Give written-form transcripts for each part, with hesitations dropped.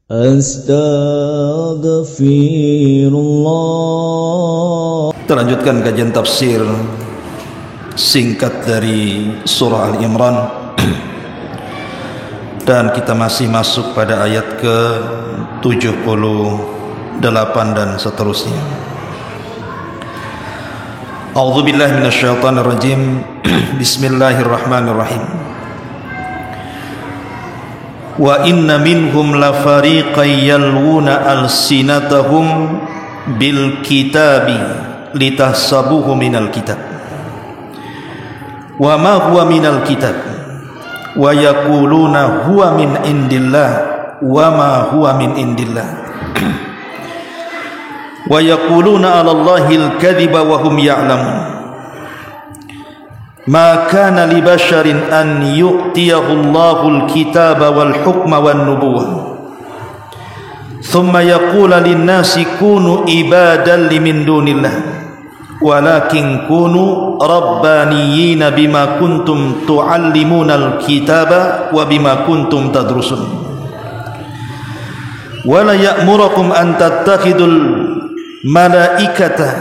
Astaghfirullah. Kita lanjutkan kajian tafsir singkat dari surah Al-Imran dan kita masih masuk pada ayat ke-78 dan seterusnya. A'udzubillahi minasyaitonirrajim. Bismillahirrahmanirrahim. Wa inna minhum lafariqan yalwuna alsinatahum bil kitabi litahsabuhu minal kitab wa ma huwa minal kitab wa yaquluna huwa min indillah wa ma huwa min indillah wa yaquluna 'ala Allahil kadhiba wa hum ya'lamun. Ma kana li basharin an yu'tiyahu Allahul kitaba wal hukma wan nubuwwah thumma yaqula lin-nasi kunu ibadan limin dunillah walakin kunu rabbaniyina bima kuntum tu'allimunal kitaba wa bima kuntum tadrusun wa la ya'murukum an tattakhidul malaikata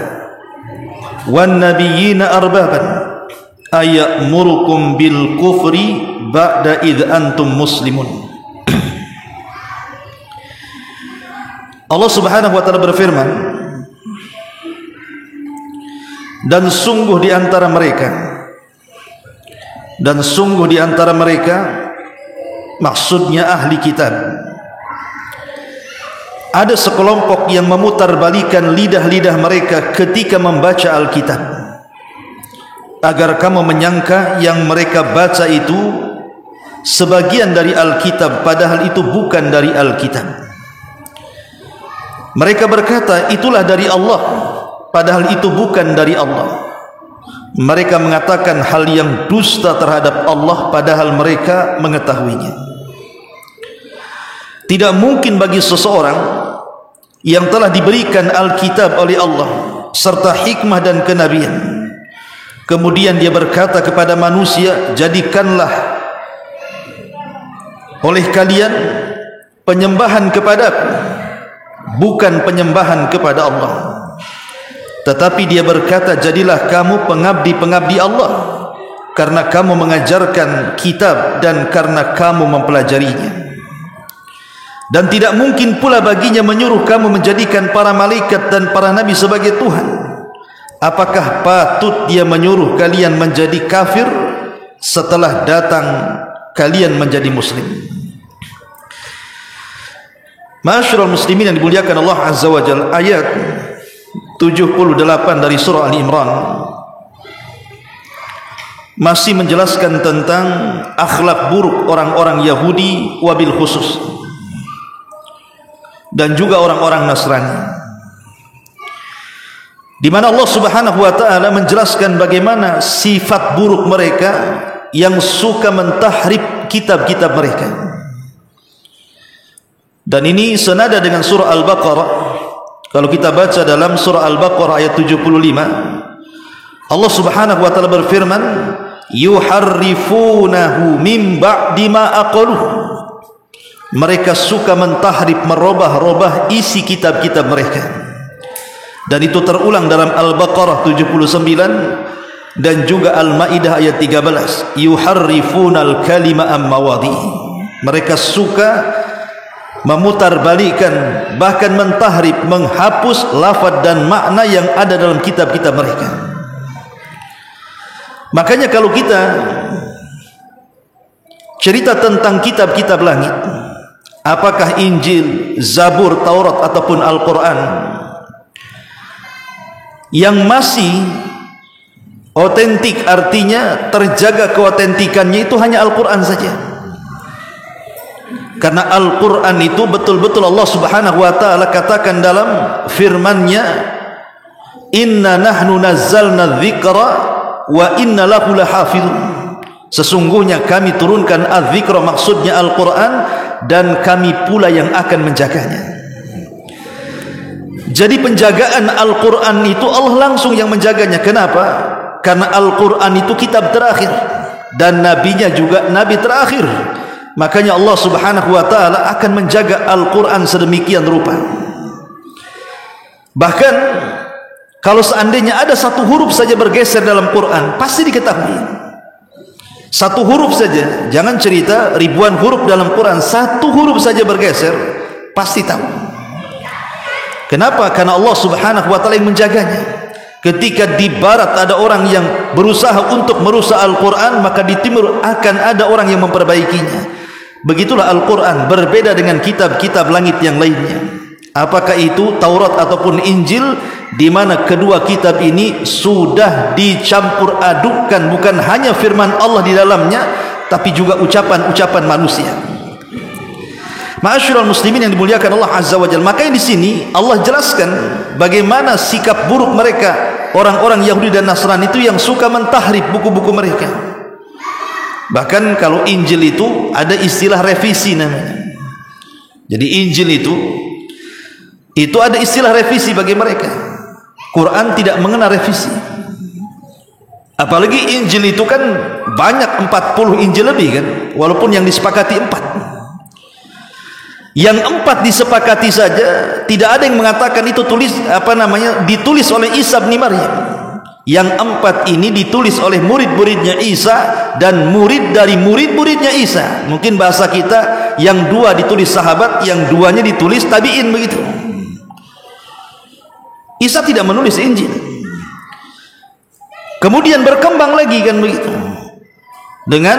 wan nabiyyina arbaban ayyamurukum bil kufri ba'da idh antum muslimun. Allah Subhanahu wa taala berfirman, dan sungguh di antara mereka maksudnya ahli kitab ada sekelompok yang memutarbalikan lidah-lidah mereka ketika membaca Alkitab agar kamu menyangka yang mereka baca itu sebagian dari Alkitab padahal itu bukan dari Alkitab. Mereka berkata itulah dari Allah padahal itu bukan dari Allah. Mereka mengatakan hal yang dusta terhadap Allah padahal mereka mengetahuinya. Tidak mungkin bagi seseorang yang telah diberikan Alkitab oleh Allah serta hikmah dan kenabian kemudian dia berkata kepada manusia, jadikanlah oleh kalian penyembahan kepadaku bukan penyembahan kepada Allah. Tetapi dia berkata, jadilah kamu pengabdi-pengabdi Allah karena kamu mengajarkan kitab dan karena kamu mempelajarinya. Dan tidak mungkin pula baginya menyuruh kamu menjadikan para malaikat dan para nabi sebagai Tuhan. Apakah patut dia menyuruh kalian menjadi kafir setelah datang kalian menjadi muslim? Ma'asyiral muslimin yang dimuliakan Allah Azza wa Jalla, ayat 78 dari surah Al-Imran masih menjelaskan tentang akhlak buruk orang-orang Yahudi wabil khusus dan juga orang-orang Nasrani, di mana Allah Subhanahu wa taala menjelaskan bagaimana sifat buruk mereka yang suka mentahrif kitab-kitab mereka. Dan ini senada dengan surah Al-Baqarah. Kalau kita baca dalam surah Al-Baqarah ayat 75, Allah Subhanahu wa taala berfirman, yuharrifunahu min ba'di ma aqaluhu. Mereka suka mentahrif, merubah-rubah isi kitab-kitab mereka. Dan itu terulang dalam Al-Baqarah 79 dan juga Al-Maidah ayat 13. Yuharrifunal kalima am mawadhihi. Mereka suka memutarbalikkan, bahkan mentahrif, menghapus lafaz dan makna yang ada dalam kitab-kitab mereka. Makanya kalau kita cerita tentang kitab-kitab langit, apakah Injil, Zabur, Taurat ataupun Al-Quran, yang masih otentik, artinya terjaga keotentikannya, itu hanya Al-Quran saja. Karena Al-Quran itu betul-betul Allah Subhanahu wa ta'ala katakan dalam firman-Nya, inna nahnu nazzalna dzikra wa inna lahu lahafizun. Sesungguhnya kami turunkan az-dzikra, maksudnya Al-Quran, dan kami pula yang akan menjaganya. Jadi penjagaan Al-Quran itu Allah langsung yang menjaganya. Kenapa? Karena Al-Quran itu kitab terakhir dan nabinya juga nabi terakhir. makanya Allah Subhanahu wa taala akan menjaga Al-Qur'an sedemikian rupa. Bahkan kalau seandainya ada satu huruf saja bergeser dalam Quran, pasti diketahui. Satu huruf saja, jangan cerita ribuan huruf dalam Quran, satu huruf saja bergeser, pasti tahu. Kenapa? Karena Allah Subhanahu wa taala yang menjaganya. Ketika di barat ada orang yang berusaha untuk merusak Al-Quran, maka di timur akan ada orang yang memperbaikinya. Begitulah Al-Quran, berbeda dengan kitab-kitab langit yang lainnya. Apakah itu Taurat ataupun Injil, di mana kedua kitab ini sudah dicampur adukkan, bukan hanya firman Allah di dalamnya, tapi juga ucapan-ucapan manusia. Ma'asyiral muslimin yang dimuliakan Allah Azza wa Jalla. Makanya di sini Allah jelaskan bagaimana sikap buruk mereka, orang-orang Yahudi dan Nasrani itu yang suka mentahrif buku-buku mereka. Bahkan kalau Injil itu ada istilah revisi namanya. Jadi Injil itu ada istilah revisi bagi mereka. Quran tidak mengenal revisi. Apalagi Injil itu kan banyak, 40 Injil lebih kan, walaupun yang disepakati 4. Yang 4 disepakati saja, tidak ada yang mengatakan itu ditulis oleh Isa bin Maryam. Yang 4 ini ditulis oleh murid-muridnya Isa dan murid dari murid-muridnya Isa. Mungkin bahasa kita, yang 2 ditulis sahabat, yang 2-nya ditulis tabi'in, begitu. Isa tidak menulis Injil. Kemudian berkembang lagi kan begitu, dengan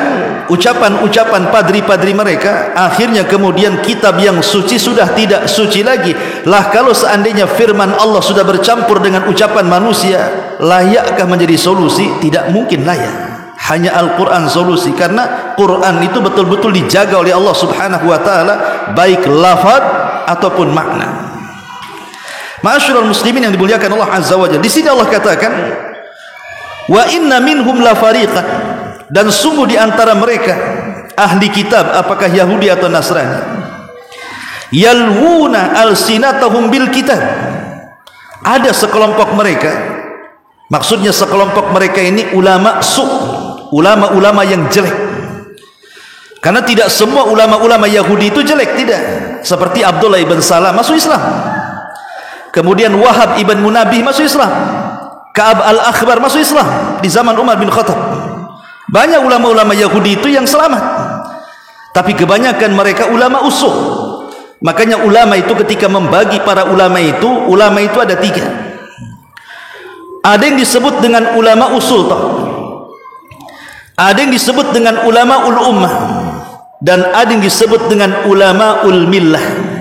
ucapan-ucapan padri-padri mereka. Akhirnya kemudian kitab yang suci sudah tidak suci lagi. Lah kalau seandainya firman Allah sudah bercampur dengan ucapan manusia, layakkah menjadi solusi? Tidak mungkin layak. Hanya Al-Quran solusi, karena Quran itu betul-betul dijaga oleh Allah Subhanahu wa taala, baik lafaz ataupun makna. Ma'asyiral muslimin yang dimuliakan Allah Azza wa Jalla. Di sini Allah katakan, wa inna minhum la fariqan, dan sungguh di antara mereka ahli kitab, apakah Yahudi atau Nasrani, yalwuna alsinatahum bil kitab, ada sekelompok mereka, maksudnya sekelompok mereka ini ulama ulama-ulama yang jelek. Karena tidak semua ulama-ulama Yahudi itu jelek, tidak. Seperti Abdullah ibn Salam masuk Islam, kemudian Wahab ibn Munabih masuk Islam, Ka'ab al-Akhbar masuk Islam di zaman Umar bin Khattab. Banyak ulama-ulama Yahudi itu yang selamat, tapi kebanyakan mereka ulama usul. Makanya ulama itu ketika membagi para ulama itu ada 3. Ada yang disebut dengan ulama usul, ada yang disebut dengan ulama ul ummah, dan ada yang disebut dengan ulama ul millah.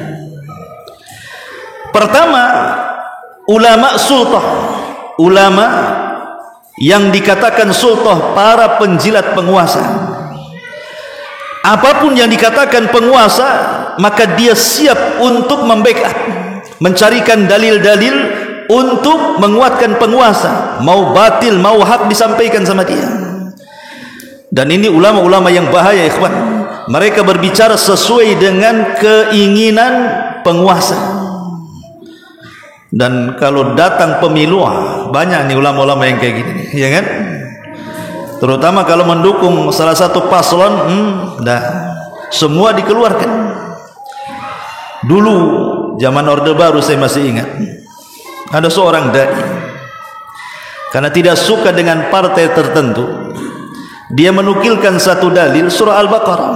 Pertama, ulama sultah, ulama yang dikatakan sultah, para penjilat penguasa. Apapun yang dikatakan penguasa, maka dia siap untuk membackup, mencarikan dalil-dalil untuk menguatkan penguasa, mau batil mau hak disampaikan sama dia. Dan ini ulama-ulama yang bahaya, ikhwan. Mereka berbicara sesuai dengan keinginan penguasa. Dan kalau datang pemilu, banyak nih ulama-ulama yang kayak gini, ya kan? Terutama kalau mendukung salah satu paslon, semua dikeluarkan. Dulu zaman Orde Baru saya masih ingat, ada seorang dai, karena tidak suka dengan partai tertentu, dia menukilkan satu dalil surah Al-Baqarah.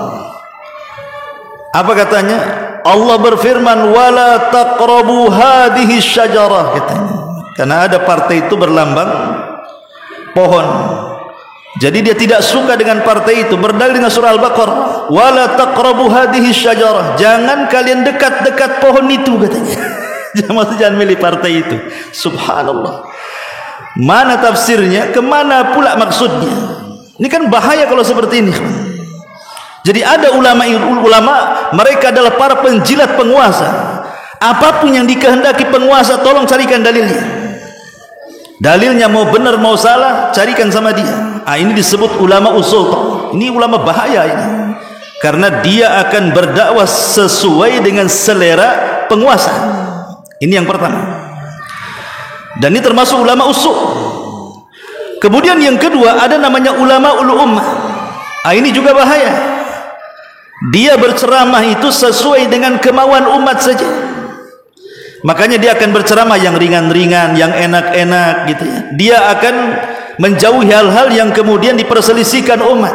Apa katanya? Allah berfirman, wala taqrabu hadhihi syajarah, katanya. Karena ada partai itu berlambang pohon, jadi dia tidak suka dengan partai itu. Berdalil dengan surah Al-Baqarah, wala taqrabu hadhihi syajarah, jangan kalian dekat-dekat pohon itu, katanya. Jangan milih partai itu. Subhanallah, mana tafsirnya, kemana pula maksudnya? Ini kan bahaya kalau seperti ini. Jadi ada ulama mereka adalah para penjilat penguasa. Apapun yang dikehendaki penguasa, tolong carikan dalilnya. Dalilnya mau benar mau salah, carikan sama dia. Ini disebut ulama usul. Ini ulama bahaya ini, karena dia akan berdakwah sesuai dengan selera penguasa. Ini yang pertama. Dan ini termasuk ulama usul. Kemudian yang kedua, ada namanya ulama ul ummah. Ini juga bahaya. Dia berceramah itu sesuai dengan kemauan umat saja. Makanya dia akan berceramah yang ringan-ringan, yang enak-enak gitu ya. Dia akan menjauhi hal-hal yang kemudian diperselisihkan umat.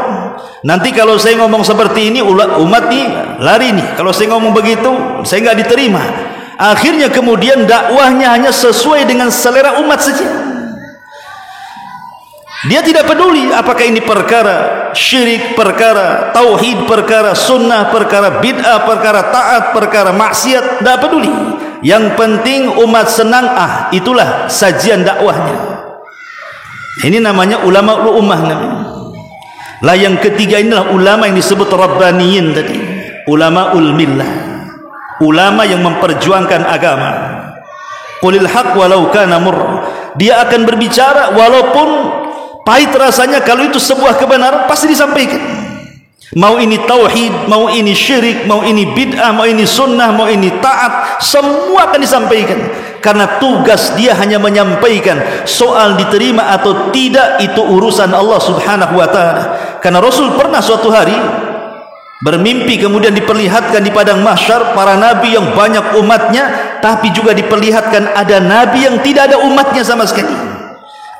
Nanti kalau saya ngomong seperti ini, umat nih lari nih. Kalau saya ngomong begitu, saya nggak diterima. Akhirnya kemudian dakwahnya hanya sesuai dengan selera umat saja. Dia tidak peduli apakah ini perkara syirik, perkara tauhid, perkara sunnah, perkara bid'ah, perkara taat, perkara maksiat, tidak peduli. Yang penting umat senang, itulah sajian dakwahnya. Ini namanya ulama ummah namanya. Lah yang ketiga inilah ulama yang disebut rabbaniyin tadi, ulama millah, ulama yang memperjuangkan agama. Qulil haq walau kana murr. Dia akan berbicara walaupun pahit rasanya, kalau itu sebuah kebenaran pasti disampaikan. Mau ini tauhid, mau ini syirik, mau ini bid'ah, mau ini sunnah, mau ini taat, semua akan disampaikan. Karena tugas dia hanya menyampaikan. Soal diterima atau tidak itu urusan Allah subhanahu wa ta'ala. Karena Rasul pernah suatu hari bermimpi, kemudian diperlihatkan di padang mahsyar para nabi yang banyak umatnya, tapi juga diperlihatkan ada nabi yang tidak ada umatnya sama sekali.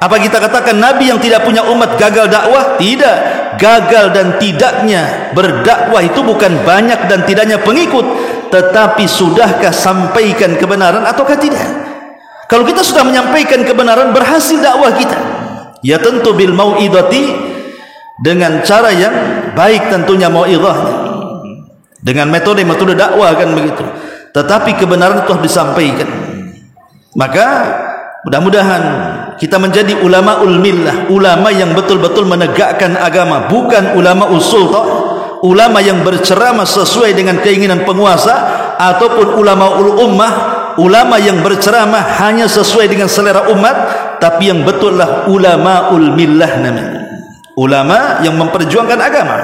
Apa kita katakan nabi yang tidak punya umat gagal dakwah? Tidak. Gagal dan tidaknya berdakwah itu bukan banyak dan tidaknya pengikut, tetapi sudahkah sampaikan kebenaran ataukah tidak. Kalau kita sudah menyampaikan kebenaran, berhasil dakwah kita. Ya tentu bil mau'idhati, dengan cara yang baik tentunya mau'idhahnya, dengan metode dakwah kan begitu. Tetapi kebenaran itu harus disampaikan. Maka mudah-mudahan kita menjadi ulama millah, ulama yang betul-betul menegakkan agama, bukan ulama usul ulama yang berceramah sesuai dengan keinginan penguasa, ataupun ulama ummah, ulama yang berceramah hanya sesuai dengan selera umat, tapi yang betullah ulama millah namanya, ulama yang memperjuangkan agama.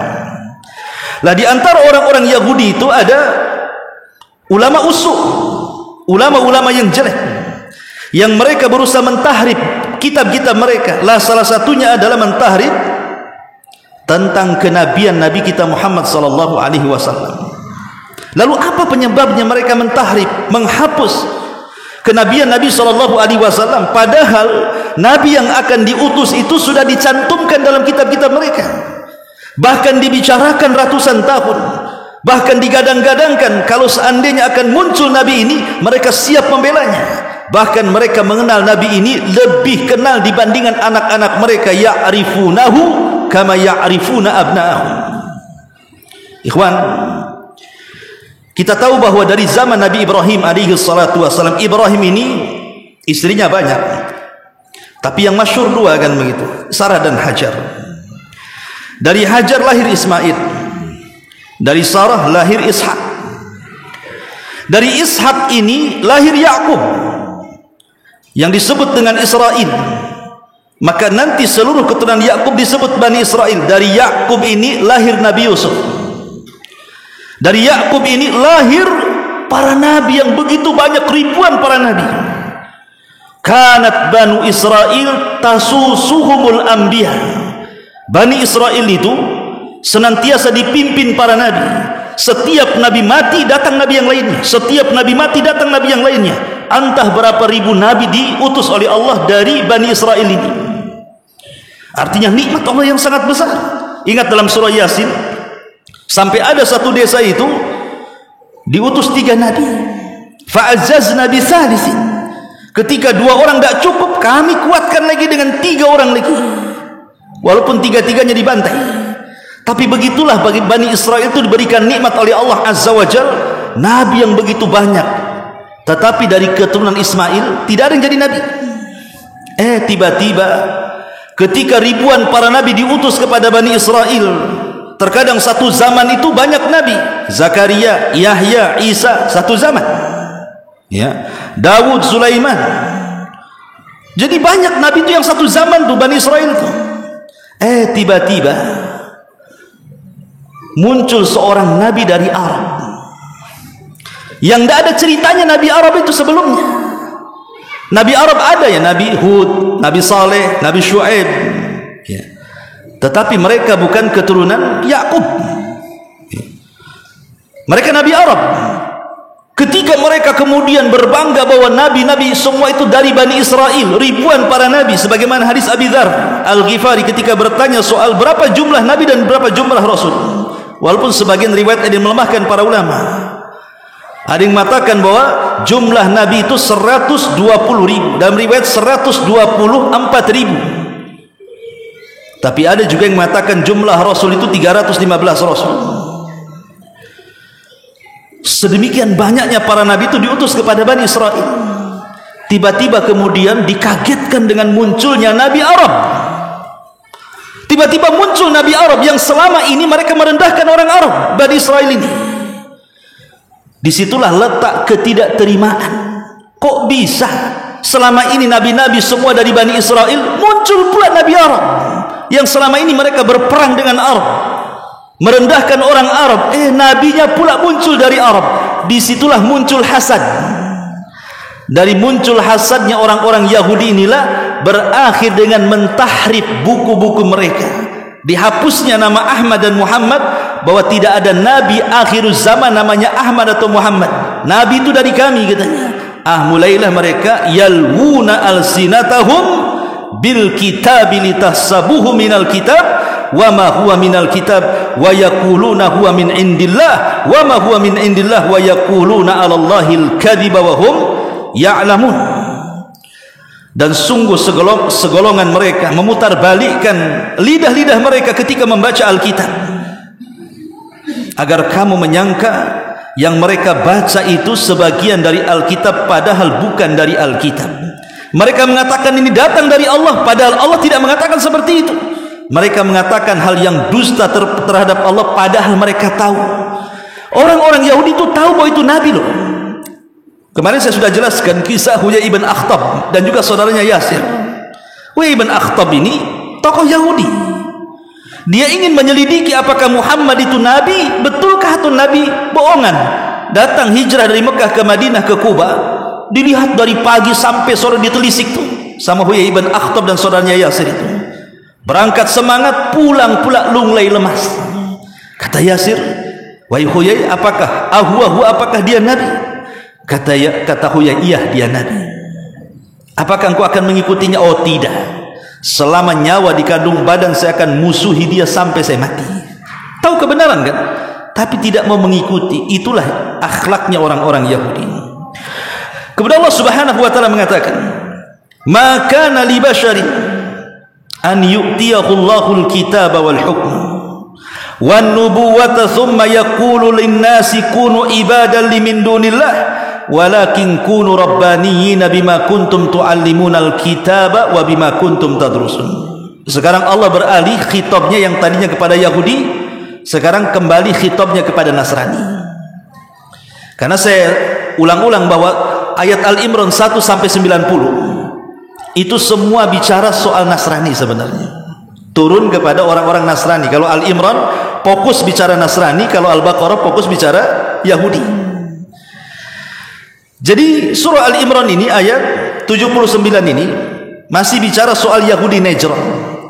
Lah di antara orang-orang Yahudi itu ada ulama usul, ulama-ulama yang jelek, yang mereka berusaha mentahrif kitab-kitab mereka. Lah salah satunya adalah mentahrif tentang kenabian Nabi kita Muhammad sallallahu alaihi wasallam. Lalu apa penyebabnya mereka mentahrif, menghapus kenabian Nabi sallallahu alaihi wasallam, padahal nabi yang akan diutus itu sudah dicantumkan dalam kitab-kitab mereka. Bahkan dibicarakan ratusan tahun. Bahkan digadang-gadangkan kalau seandainya akan muncul nabi ini, mereka siap membelanya. Bahkan mereka mengenal nabi ini lebih kenal dibandingkan anak-anak mereka. Ya'rifunahu kama ya'rifuna abna'ahum. Ikhwan, kita tahu bahwa dari zaman Nabi Ibrahim alaihi salatu wasallam, Ibrahim ini istrinya banyak, tapi yang masyhur dua kan begitu, Sarah dan Hajar. Dari Hajar lahir Ismail, dari Sarah lahir Ishak. Dari Ishak ini lahir Yakub yang disebut dengan Israel. Maka nanti seluruh keturunan Yakub disebut Bani Israel. Dari Yakub ini lahir Nabi Yusuf. Dari Yakub ini lahir para nabi yang begitu banyak, ribuan para nabi. Kanat Banu Israel tasusuhumul anbiya. Bani Israel itu senantiasa dipimpin para nabi. Setiap nabi mati datang nabi yang lainnya. Setiap nabi mati datang nabi yang lainnya. Entah berapa ribu nabi diutus oleh Allah dari Bani Israel ini. Artinya nikmat Allah yang sangat besar. Ingat dalam surah Yasin, sampai ada satu desa itu diutus 3 nabi. Fa'azzazna bisalisin. Ketika 2 orang tidak cukup, kami kuatkan lagi dengan 3 orang lagi. Walaupun 3-3-nya dibantai. Tapi begitulah bagi Bani Israel itu diberikan nikmat oleh Allah Azza wa Jal, nabi yang begitu banyak. Tetapi dari keturunan Ismail tidak ada yang jadi nabi. Tiba-tiba ketika ribuan para nabi diutus kepada Bani Israel, terkadang satu zaman itu banyak nabi. Zakaria, Yahya, Isa, satu zaman. Ya, Dawud, Sulaiman. Jadi banyak nabi itu yang satu zaman tuh Bani Israel tuh. Tiba-tiba muncul seorang nabi dari Arab yang tidak ada ceritanya nabi Arab itu sebelumnya. Nabi Arab ada ya, Nabi Hud, Nabi Saleh, Nabi Shu'aib ya. Tetapi mereka bukan keturunan Yakub ya. Mereka Nabi Arab. Ketika mereka kemudian berbangga bahwa nabi-nabi semua itu dari Bani Israel, ribuan para nabi, sebagaimana hadis Abi Dzar Al-Ghifari ketika bertanya soal berapa jumlah nabi dan berapa jumlah rasul. Walaupun sebagian riwayat ada yang melemahkan para ulama. Ada yang mengatakan bahwa jumlah nabi itu 120.000, dalam riwayat 124.000. Tapi ada juga yang mengatakan jumlah rasul itu 315 rasul. Sedemikian banyaknya para nabi itu diutus kepada Bani Israel. Tiba-tiba kemudian dikagetkan dengan munculnya Nabi Arab. Tiba-tiba muncul Nabi Arab yang selama ini mereka merendahkan orang Arab, Bani Israel ini. Disitulah letak ketidakterimaan. Kok bisa selama ini nabi-nabi semua dari Bani Israel, muncul pula Nabi Arab yang selama ini mereka berperang dengan Arab, merendahkan orang Arab, nabinya pula muncul dari Arab. Disitulah muncul hasad. Dari muncul hasadnya orang-orang Yahudi inilah berakhir dengan mentahrif buku-buku mereka. Dihapusnya nama Ahmad dan Muhammad, bahwa tidak ada nabi akhirul zaman namanya Ahmad atau Muhammad. Nabi itu dari kami katanya. Mulailah mereka yalwuna alsinatahum bil kitabi litahsabuhu minal kitab wa ma huwa minal kitab wa yaquluna huwa min indillah wa ma huwa min indillah wa yaquluna 'alallahil kadhiba wa hum ya'lamun. Dan sungguh segolongan mereka memutarbalikkan lidah-lidah mereka ketika membaca Alkitab, agar kamu menyangka yang mereka baca itu sebagian dari Alkitab, padahal bukan dari Alkitab. Mereka mengatakan ini datang dari Allah, padahal Allah tidak mengatakan seperti itu. Mereka mengatakan hal yang dusta terhadap Allah, padahal mereka tahu. Orang-orang Yahudi itu tahu bahwa itu nabi loh. Kemarin saya sudah jelaskan kisah Huyai ibn Akhtab dan juga saudaranya Yasir. Huyai ibn Akhtab ini tokoh Yahudi. Dia ingin menyelidiki apakah Muhammad itu nabi, betulkah itu nabi bohongan. Datang hijrah dari Mekah ke Madinah ke Kuba, dilihat dari pagi sampai sore, ditelisik tuh sama Huyai ibn Akhtab dan saudaranya Yasir itu. Berangkat semangat, pulang pula lunglai lemas. Kata Yasir, wahai Huyai, apakah apakah dia nabi? Kata Huyai, iya dia nabi. Apakah engkau akan mengikutinya? Oh tidak, selama nyawa di kandung badan saya akan musuhi dia sampai saya mati. Tahu kebenaran kan, tapi tidak mau mengikuti. Itulah akhlaknya orang-orang Yahudi. Kemudian Allah Subhanahu wa taala mengatakan, maka li basyarin an yu'tiyahu Allahul kitaba wal hukma wan nubuwata thumma yaqulu lin-nasi kunu ibadan limin dunillah walakin kunu rabbaniyina bima kuntum tuallimunal kitaba wa bima kuntum tadrusun. Sekarang Allah beralih khitabnya yang tadinya kepada Yahudi, sekarang kembali khitabnya kepada Nasrani. Karena saya ulang-ulang bahwa ayat Al-Imran 1 sampai 90 itu semua bicara soal Nasrani sebenarnya. Turun kepada orang-orang Nasrani. Kalau Al-Imran fokus bicara Nasrani, kalau Al-Baqarah fokus bicara Yahudi. Jadi surah Al-Imran ini ayat 79 ini masih bicara soal Yahudi Najran.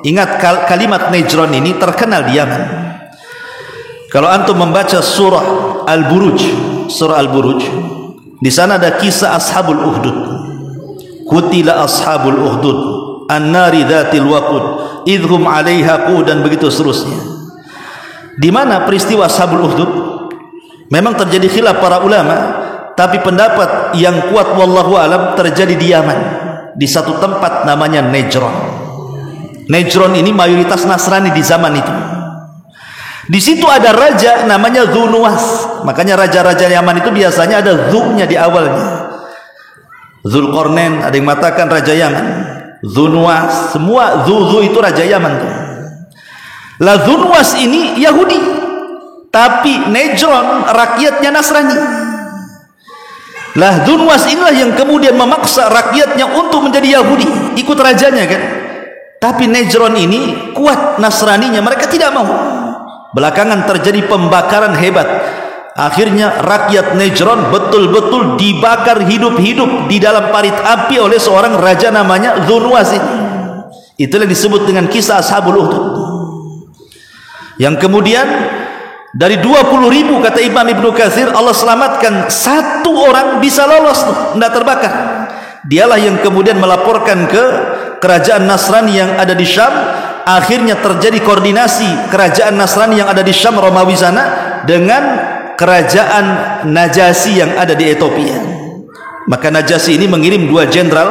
Ingat kalimat Najran ini terkenal di Yaman. Kalau antum membaca surah Al-Buruj, di sana ada kisah Ashabul Ukhdud. Qutila Ashabul Ukhdud an-nari dzatil waqud idhum 'alaiha qudan, begitu seterusnya. Di mana peristiwa Ashabul Ukhdud? Memang terjadi khilaf para ulama, tapi pendapat yang kuat wallahu alam terjadi di Yaman, di satu tempat namanya Najran. Najran ini mayoritas Nasrani di zaman itu. Di situ ada raja namanya Dzunuwas. Makanya raja-raja Yaman itu biasanya ada dzu-nya di awalnya. Dzulqarnain, ada yang mengatakan raja Yaman. Dzunuwas, semua dzu itu raja Yaman tuh. Lah Dzunuwas ini Yahudi, tapi Najran rakyatnya Nasrani. Lah Dzunuwas inilah yang kemudian memaksa rakyatnya untuk menjadi Yahudi, ikut rajanya kan. Tapi Najran ini kuat Nasraninya, mereka tidak mau. Belakangan terjadi pembakaran hebat. Akhirnya rakyat Najran betul-betul dibakar hidup-hidup di dalam parit api oleh seorang raja namanya Dzunuwas ini. Itulah disebut dengan kisah Ashabul Ukhdud. Yang kemudian Dari 20.000 kata Imam Ibnu Katsir, Allah selamatkan 1 orang bisa lolos, tidak terbakar. Dialah yang kemudian melaporkan ke kerajaan Nasrani yang ada di Syam. Akhirnya terjadi koordinasi kerajaan Nasrani yang ada di Syam, Romawi sana, dengan kerajaan Najasyi yang ada di Ethiopia. Maka Najasyi ini mengirim 2 jenderal,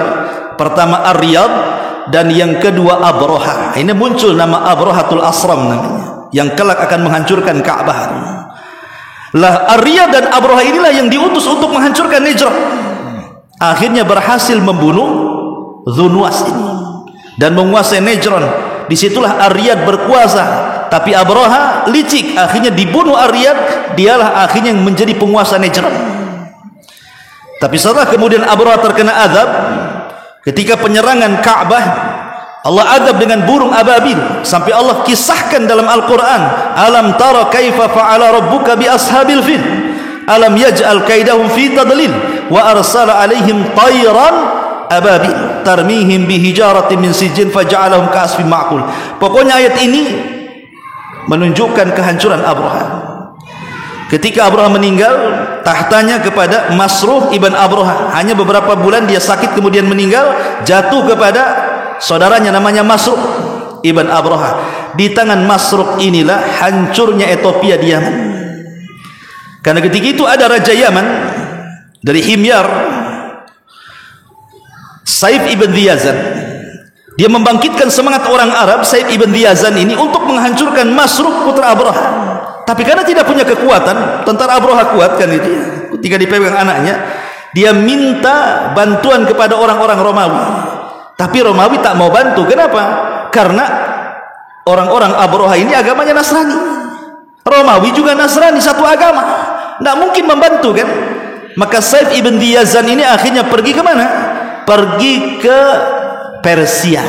pertama Ar-Riyad dan yang kedua Abroha. Ini muncul nama Abrohatul Asram namanya, yang kelak akan menghancurkan Ka'bah. Lah Ar-Riyad dan Abroha inilah yang diutus untuk menghancurkan Najran. Akhirnya berhasil membunuh Dzunwas ini dan menguasai Najran. Disitulah Ar-Riyad berkuasa, tapi Abroha licik, akhirnya dibunuh Ar-Riyad. Dialah akhirnya yang menjadi penguasa Najran. Tapi setelah kemudian Abroha terkena azab ketika penyerangan Ka'bah, Allah adab dengan burung ababil, sampai Allah kisahkan dalam Al-Quran, alam tara kaifa fa'ala rabbuka bi ashabil fil alam yaj'al kaidahum fi tadlil wa arsala alaihim tayran ababil tarmihim bihijaratin min sijin faja'alahum ka'asfin ma'kul. Pokoknya ayat ini menunjukkan kehancuran Abroha. Ketika Abroha meninggal, tahtanya kepada Masruh ibn Abroha. Hanya beberapa bulan dia sakit kemudian meninggal, jatuh kepada saudaranya namanya Masruh ibn Abroha. Di tangan Masruh inilah hancurnya Ethiopia di Yaman. Karena ketika itu ada raja Yaman dari Himyar, Saif ibn Diyazan. Dia membangkitkan semangat orang Arab, Saif ibn Diyazan ini, untuk menghancurkan Masruh putra Abroha. Tapi karena tidak punya kekuatan, tentara Abroha kuat kan itu, ketika dipegang anaknya, dia minta bantuan kepada orang-orang Romawi. Tapi Romawi tak mau bantu. Kenapa? Karena orang-orang Abroha ini agamanya Nasrani, Romawi juga Nasrani, satu agama, tidak mungkin membantu kan. Maka Saif ibn Diyazan ini akhirnya pergi ke mana? Pergi ke Persia.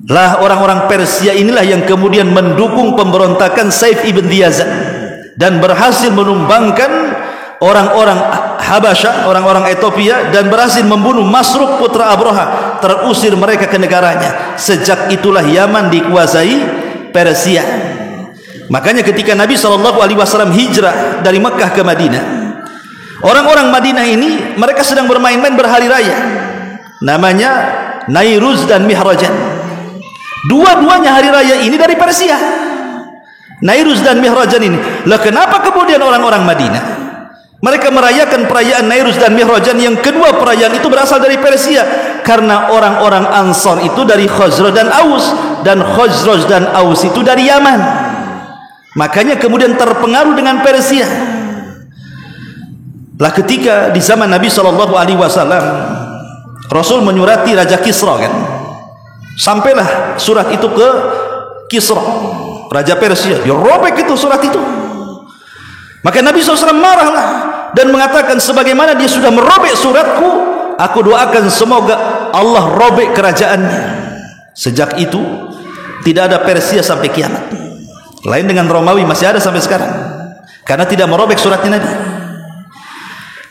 Lah orang-orang Persia inilah yang kemudian mendukung pemberontakan Saif ibn Diyazan dan berhasil menumbangkan orang-orang Habasyah, orang-orang Ethiopia, dan berhasil membunuh Masruh putra Abroha. Terusir mereka ke negaranya. Sejak itulah Yaman dikuasai Persia. Makanya ketika Nabi SAW hijrah dari Mekah ke Madinah, orang-orang Madinah ini mereka sedang bermain-main berhari raya, namanya Nairuz dan Mihrajan. Dua-duanya hari raya ini dari Persia, Nairuz dan Mihrajan ini. Lah kenapa kemudian orang-orang Madinah mereka merayakan perayaan Nairuz dan Mihrajan? Yang kedua perayaan itu berasal dari Persia, karena orang-orang Ansar itu dari Khazraj dan Aus, dan Khazraj dan Aus itu dari Yaman. Makanya kemudian terpengaruh dengan Persia. Lah ketika di zaman Nabi SAW, Rasul menyurati Raja Kisra kan. Sampailah surat itu ke Kisra, Raja Persia. Dia robek itu surat itu. Maka Nabi SAW marahlah dan mengatakan, sebagaimana dia sudah merobek suratku, aku doakan semoga Allah robek kerajaannya. Sejak itu tidak ada Persia sampai kiamat. Lain dengan Romawi, masih ada sampai sekarang, karena tidak merobek suratnya Nabi.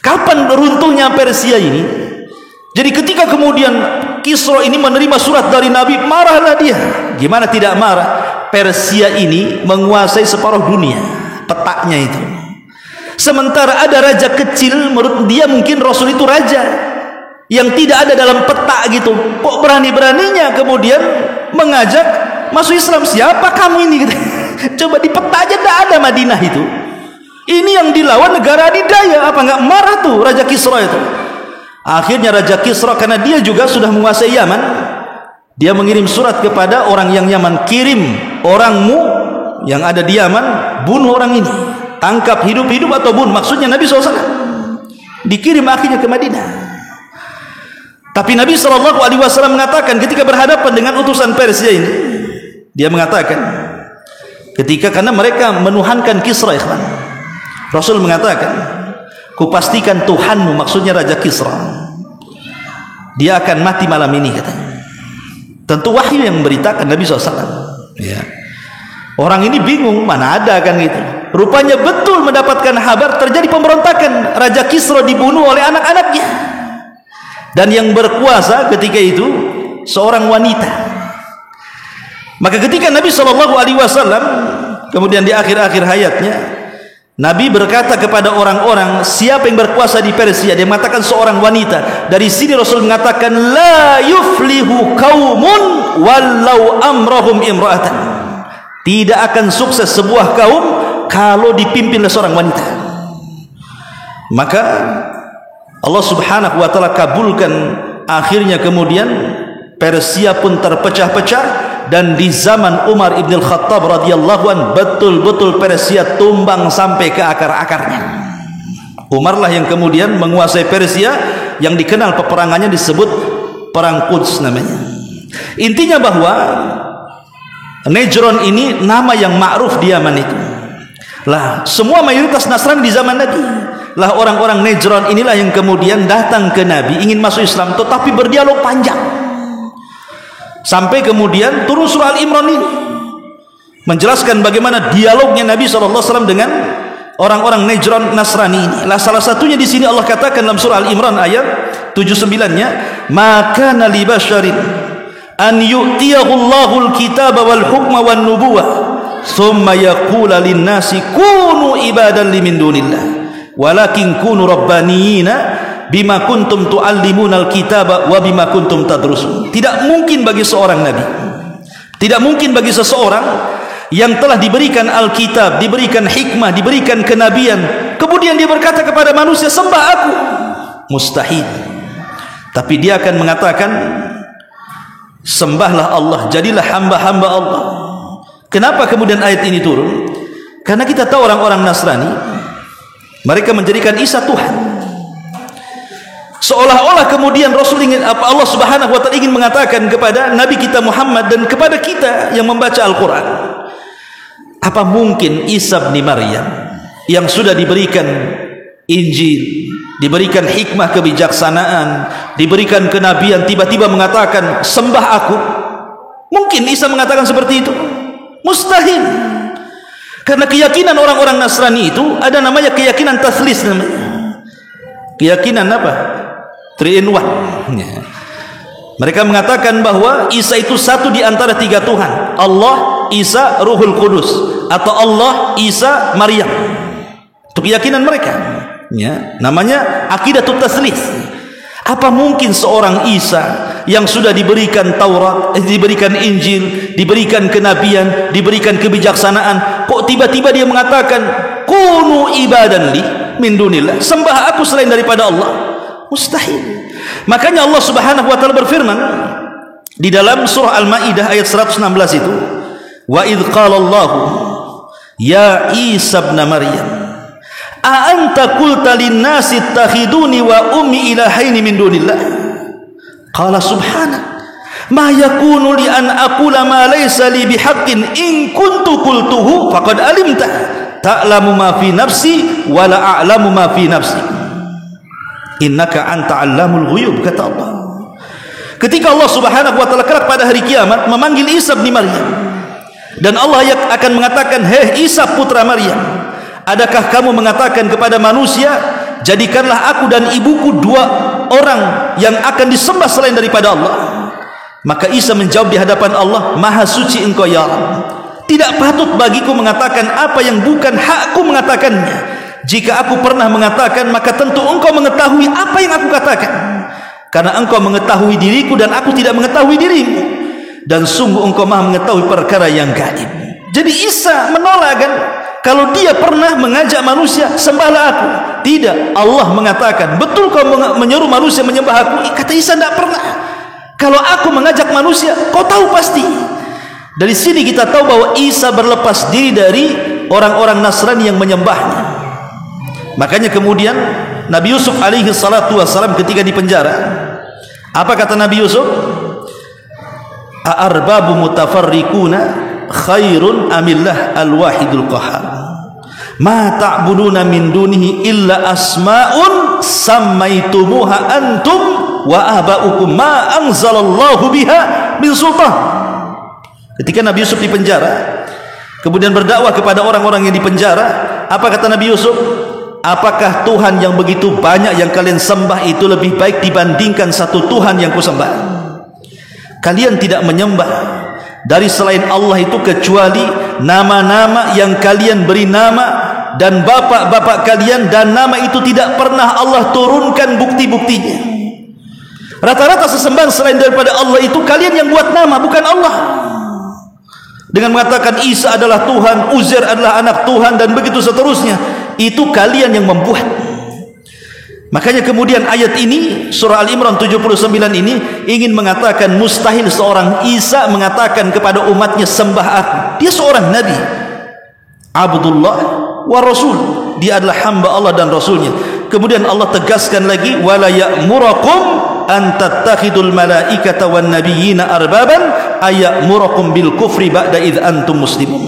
Kapan runtuhnya Persia ini? Jadi ketika kemudian Kisra ini menerima surat dari Nabi, marahlah dia. Gimana tidak marah? Persia ini menguasai separuh dunia, petaknya itu. Sementara ada raja kecil, menurut dia mungkin Rasul itu raja yang tidak ada dalam peta gitu. Kok berani-beraninya kemudian mengajak masuk Islam? Siapa kamu ini? Coba di peta aja tidak ada Madinah itu. Ini yang dilawan negara adidaya. Apa enggak marah tuh Raja Kisra itu? Akhirnya Raja Kisra, karena dia juga sudah menguasai Yaman, dia mengirim surat kepada orang yang Yaman, kirim orangmu yang ada di Yaman, bunuh orang ini, tangkap hidup-hidup atau bunuh. Maksudnya Nabi SAW dikirim akhirnya ke Madinah. Tapi Nabi SAW mengatakan ketika berhadapan dengan utusan Persia ini, dia mengatakan ketika, karena mereka menuhankan Kisra, ikhwan, Rasul mengatakan, kupastikan Tuhanmu, maksudnya Raja Kisra, dia akan mati malam ini katanya. Tentu wahyu yang memberitakan Nabi SAW ya. Orang ini bingung, mana ada kan gitu. Rupanya betul mendapatkan kabar terjadi pemberontakan, Raja Kisra dibunuh oleh anak-anaknya, dan yang berkuasa ketika itu seorang wanita. Maka ketika Nabi SAW kemudian di akhir-akhir hayatnya Nabi berkata kepada orang-orang, siapa yang berkuasa di Persia, dia mengatakan seorang wanita. Dari sini Rasul mengatakan, la yuflihu qaumun walau amrahum imra'atan. Tidak akan sukses sebuah kaum kalau dipimpin oleh seorang wanita. Maka Allah Subhanahu wa taala kabulkan, akhirnya kemudian Persia pun terpecah-pecah. Dan di zaman Umar ibn al-Khattab radhiyallahu an, betul-betul Persia tumbang sampai ke akar-akarnya. Umar lah yang kemudian menguasai Persia, yang dikenal peperangannya disebut Perang Quds namanya. Intinya bahwa Najran ini nama yang ma'ruf di Yaman itu. Lah, semua mayoritas Nasrani di zaman Nabi. Lah orang-orang Najran inilah yang kemudian datang ke Nabi ingin masuk Islam, tetapi berdialog panjang. Sampai kemudian turun surah Al-Imran ini menjelaskan bagaimana dialognya Nabi SAW dengan orang-orang Najran Nasrani ini. Lah salah satunya di sini Allah katakan dalam surah Al-Imran ayat 79-nya, maka li basyarin an yu'tiyahu Allahul kitaba wal hukma wan nubuwah thumma yaqula lin nasi kunu ibadan limin dunillah walakin kunu rabbaniyina bima kuntum tuallimunal kitaba wa bima kuntum tadrusun. Tidak mungkin bagi seorang nabi, tidak mungkin bagi seseorang yang telah diberikan Alkitab, diberikan hikmah, diberikan kenabian, kemudian dia berkata kepada manusia, sembah aku. Mustahil. Tapi dia akan mengatakan, sembahlah Allah, jadilah hamba-hamba Allah. Kenapa kemudian ayat ini turun? Karena kita tahu orang-orang Nasrani, mereka menjadikan Isa Tuhan. Seolah-olah kemudian Rasul ingin, Allah Subhanahu wa taala ingin mengatakan kepada Nabi kita Muhammad dan kepada kita yang membaca Al-Quran, apa mungkin Isa bin Maryam yang sudah diberikan Injil, diberikan hikmah kebijaksanaan, diberikan kenabian, tiba-tiba mengatakan sembah aku? Mungkin Isa mengatakan seperti itu? Mustahil. Karena keyakinan orang-orang Nasrani itu ada namanya keyakinan taslis namanya. Keyakinan apa? 3 in 1. Mereka mengatakan bahwa Isa itu satu di antara 3 Tuhan. Allah, Isa, Ruhul Kudus, atau Allah, Isa, Maryam. Itu keyakinan mereka. Ya, namanya akidatut taslis. Apa mungkin seorang Isa yang sudah diberikan Taurat, diberikan Injil, diberikan kenabian, diberikan kebijaksanaan, kok tiba-tiba dia mengatakan kunu ibadan li min dunillah, sembah aku selain daripada Allah? Mustahil. Makanya Allah Subhanahu wa taala berfirman di dalam surah Al-Maidah ayat 116 itu, wa idz qala Allah ya Isa ibn Maryam a anta qulta lin-nasi ittakhiduni wa ummi ilahaini min dunillah qala subhanak ma yakunu li an aqula ma laysa li bihaqqin in kuntu qultuhu faqad alimta ta'lamu ma fi nafsi wa la a'lamu ma fi nafsi innaka anta 'allamul ghuyub, kata Allah. Ketika Allah Subhanahu wa taala kelak pada hari kiamat memanggil Isa bin Maryam, dan Allah akan mengatakan, hei Isa putra Maryam, adakah kamu mengatakan kepada manusia, jadikanlah aku dan ibuku 2 orang yang akan disembah selain daripada Allah? Maka Isa menjawab di hadapan Allah, maha suci engkau ya Allah, tidak patut bagiku mengatakan apa yang bukan hakku mengatakannya. Jika aku pernah mengatakan, maka tentu engkau mengetahui apa yang aku katakan, karena engkau mengetahui diriku dan aku tidak mengetahui dirimu, dan sungguh engkau maha mengetahui perkara yang gaib. Jadi Isa menolak kan, kalau dia pernah mengajak manusia sembahlah aku. Tidak, Allah mengatakan, betul kau menyuruh manusia menyembah aku? Kata Isa, tidak pernah. Kalau aku mengajak manusia, kau tahu pasti. Dari sini kita tahu bahwa Isa berlepas diri dari orang-orang Nasrani yang menyembahnya. Makanya kemudian Nabi Yusuf alaihi salatu wassalam ketika di penjara, apa kata Nabi Yusuf? A'arbabu mutafarriquna khairun amillah al-wahidul qahhar ma ta'buduna min dunihi illa asma'un sammaitumuha antum wa aba'ukum ma anzalallahu biha min sultan. Ketika Nabi Yusuf di penjara, kemudian berdakwah kepada orang-orang yang di penjara, apa kata Nabi Yusuf? Apakah Tuhan yang begitu banyak yang kalian sembah itu lebih baik dibandingkan satu Tuhan yang kusembah? Kalian tidak menyembah dari selain Allah itu kecuali nama-nama yang kalian beri nama dan bapak-bapak kalian, dan nama itu tidak pernah Allah turunkan bukti-buktinya. Rata-rata sesembahan selain daripada Allah itu kalian yang buat nama, bukan Allah. Dengan mengatakan Isa adalah Tuhan, Uzair adalah anak Tuhan, dan begitu seterusnya, itu kalian yang membuat. Makanya kemudian ayat ini, surah Al-Imran 79 ini ingin mengatakan mustahil seorang Isa mengatakan kepada umatnya sembah aku. Dia seorang nabi, Abdullah wa Rasul, dia adalah hamba Allah dan Rasulnya. Kemudian Allah tegaskan lagi, wala ya'murakum an tattakhidul malaikata wan nabiyyina arbaban aya'murakum bil kufri ba'da idh antum muslimun.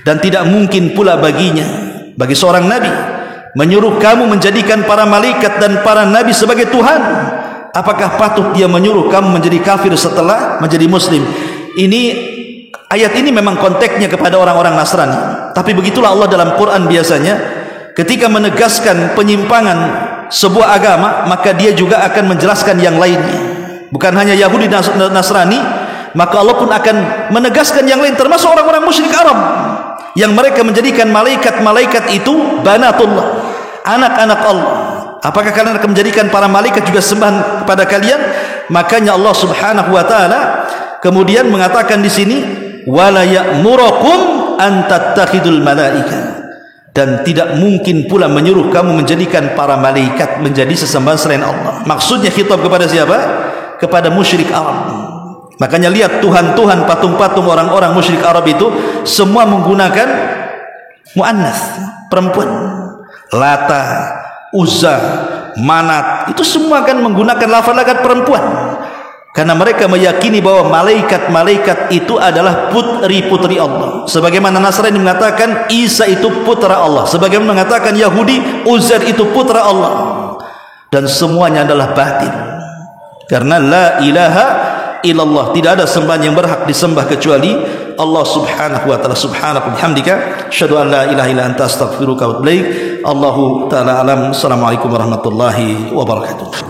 Dan tidak mungkin pula baginya, bagi seorang nabi, menyuruh kamu menjadikan para malaikat dan para nabi sebagai Tuhan. Apakah patut dia menyuruh kamu menjadi kafir setelah menjadi muslim? Ini ayat ini memang konteksnya kepada orang-orang Nasrani, tapi begitulah Allah dalam Quran biasanya ketika menegaskan penyimpangan sebuah agama, maka dia juga akan menjelaskan yang lainnya. Bukan hanya Yahudi dan Nasrani, maka Allah pun akan menegaskan yang lain, termasuk orang-orang musyrik Arab yang mereka menjadikan malaikat-malaikat itu banatullah, anak-anak Allah. Apakah kalian akan menjadikan para malaikat juga sembahan kepada kalian? Makanya Allah Subhanahu wa taala kemudian mengatakan di sini, wala ya'murakum an tattakhidul malaika, dan tidak mungkin pula menyuruh kamu menjadikan para malaikat menjadi sesembahan selain Allah. Maksudnya khitab kepada siapa? Kepada musyrik Arab. Makanya lihat Tuhan-Tuhan, patung-patung orang-orang musyrik Arab itu semua menggunakan muannas, perempuan. Lata, Uzza, Manat, itu semua kan menggunakan lafaz-lafaz perempuan. Karena mereka meyakini bahwa malaikat-malaikat itu adalah putri-putri Allah. Sebagaimana Nasrani mengatakan Isa itu putra Allah, sebagaimana mengatakan Yahudi Uzair itu putra Allah. Dan semuanya adalah batil. Karena la ilaha illallah, tidak ada sembahan yang berhak disembah kecuali Allah Subhanahu wa taala. Subhanaka bihamdika asyhadu an la ilaha illa anta astaghfiruka wa atubu ilaik. Allahu taala alam. Assalamualaikum warahmatullahi wabarakatuh.